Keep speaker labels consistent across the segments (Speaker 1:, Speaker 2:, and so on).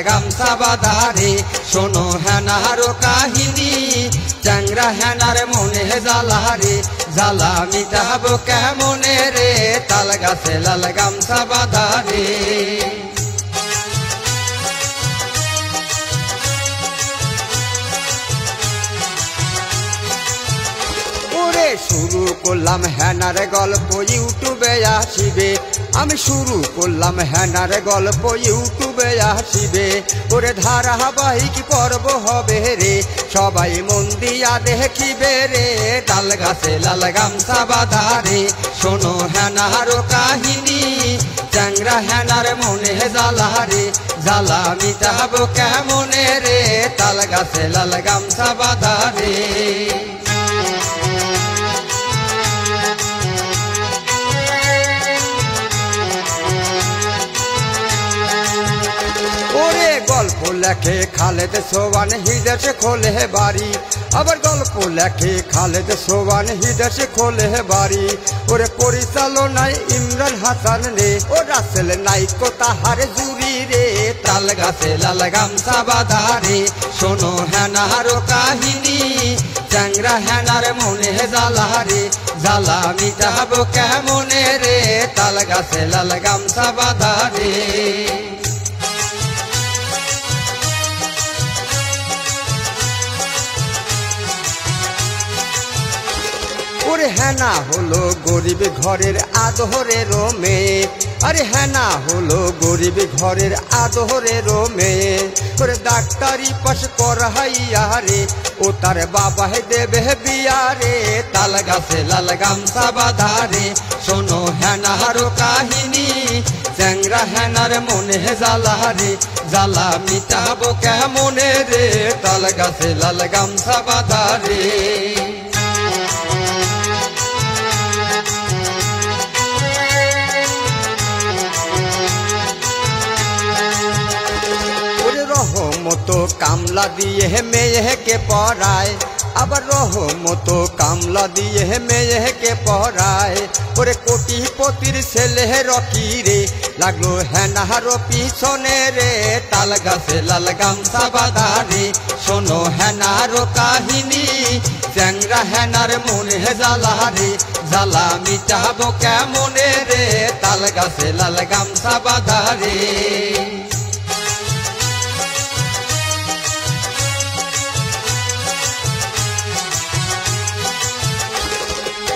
Speaker 1: গামছা বাঁধারে শোনো হেনারো কাহিনী চ্যাংরা হেনার মনে জ্বালারে জ্বালা মিটাবো কেমনে রে তাল গাছে লাল গামছা বাঁধারে শুরু করলাম হেনার গল্প ইউটিউবে আসিবে আমি শুরু করলাম হেনার গল্প ইউটিউবে আসিবে ওরে ধারাবাহিক পর্ব হবে রে সবাই মন দিয়া দেখিবে রে তাল গাছে লাল গামছা বাঁধারে শোনো হেনারো কাহিনী চ্যাংরা হেনার মনে জ্বালারে জ্বালা মিটাবো কেমনে রে তাল গাছে লাল গামছা বাঁধারে গল্প লেখে খালেদ সোবান হিদেশে খোলে বাড়ি আবার গল্প লেখে খালেদ সোবান হিদেশে খোলে বাড়ি ওরে পরিচালনায় ইমরান হাসান রে ও রাসেল নাইকো তাহার জুরি রে তাল গাছে লাল গামছা বাঁধারে শোনো হেনারো কাহিনী চ্যাংরা হেনার মনে জ্বালারে জ্বালা মিটাবো কেমনে রে তাল গাছে লাল গামছা বাঁধারে ওরে হেনা হলো গরিব ঘরের আদরের মেয়ে আরে হেনা হলো গরিব ঘরের আদরের মেয়ে ওরে ডাক্তারি পাশ করাইয়া রে ও তার বাবা দেবে বিয়া রে তাল গাছে লাল গামছা বাঁধারে শোনো হেনারো কাহিনী চ্যাংরা হেনার মনে জ্বালারে জ্বালা মিটাবো কেমনে রে তাল গাছে লাল গামছা বাঁধারে রহমতো কামলা দিয়ে মেয়েকে পড়ায় আবার রহমতো কামলা দিয়ে মেয়েকে পড়ায় ওরে কোটিপতির ছেলে রকি রে লাগলো হেনারো পিছনে রে তাল গাছে লাল গামছা বাঁধারে শোনো হেনারো কাহিনী চ্যাংরা হেনার মনে জ্বালারে জ্বালা মিটাবো কেমনে রে তাল গাছে লাল গামছা বাঁধারে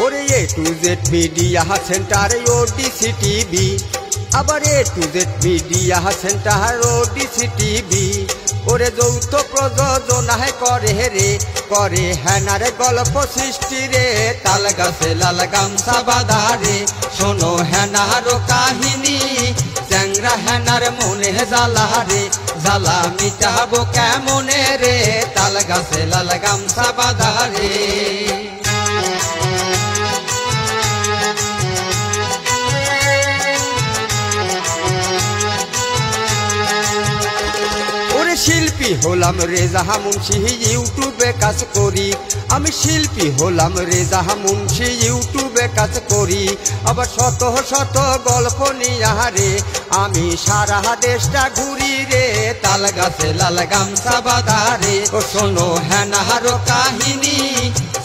Speaker 1: ওরে এ to Z media centre Odyssey TV আবার এ to Z media centre Odyssey TV ওরে যৌথ প্রযোজনায় করে রে করে হেনার গল্প সৃষ্টি রে তাল গাছে লাল গামছা বাঁধারে শোনো হেনারো কাহিনী চ্যাংরা হেনার মনে জ্বালারে জ্বালা মিটাবো কেমনে রে তাল গাছে লাল গামছা বাঁধারে শিল্পী হলাম রেজা মুন্সি ইউটিউবে কাজ করি আমি শিল্পী হলাম রেজা মুন্সি ইউটিউবে কাজ করি আবার শত শত গল্প নিয়ারে আমি সারা দেশটা ঘুরি রে তাল গাছে লাল গামছা বাঁধারে ও শোনো হেনারো কাহিনী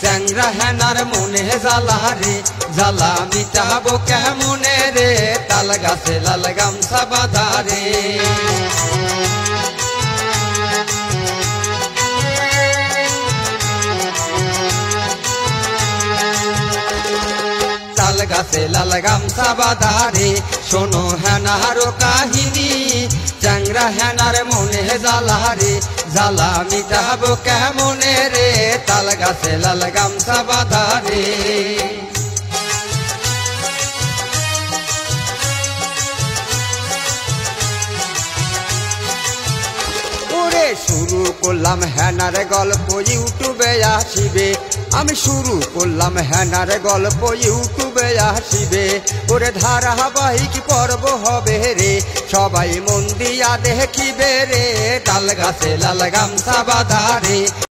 Speaker 1: চ্যাংরা হেনার মনে জ্বালারে জ্বালা মিটাবো কেমনে রে তাল গাছে লাল গামছা বাঁধারে তাল গাছে লাল গামছা বাঁধারে শোনো হেনারো কাহিনী চ্যাংরা হেনার মনে জ্বালারে জ্বালা মিটাবো কেমনে রে তাল গাছে লাল গামছা বাঁধারে শুরু করলাম হেনার গল্প ইউটিউবে আসিবে আমি শুরু করলাম হেনার গল্প ইউটিউবে আসিবে ওরে ধারাবাহিক পর্ব হবে রে সবাই মন দিয়া দেখিবে রে তাল গাছে লাল গামছা বাঁধারে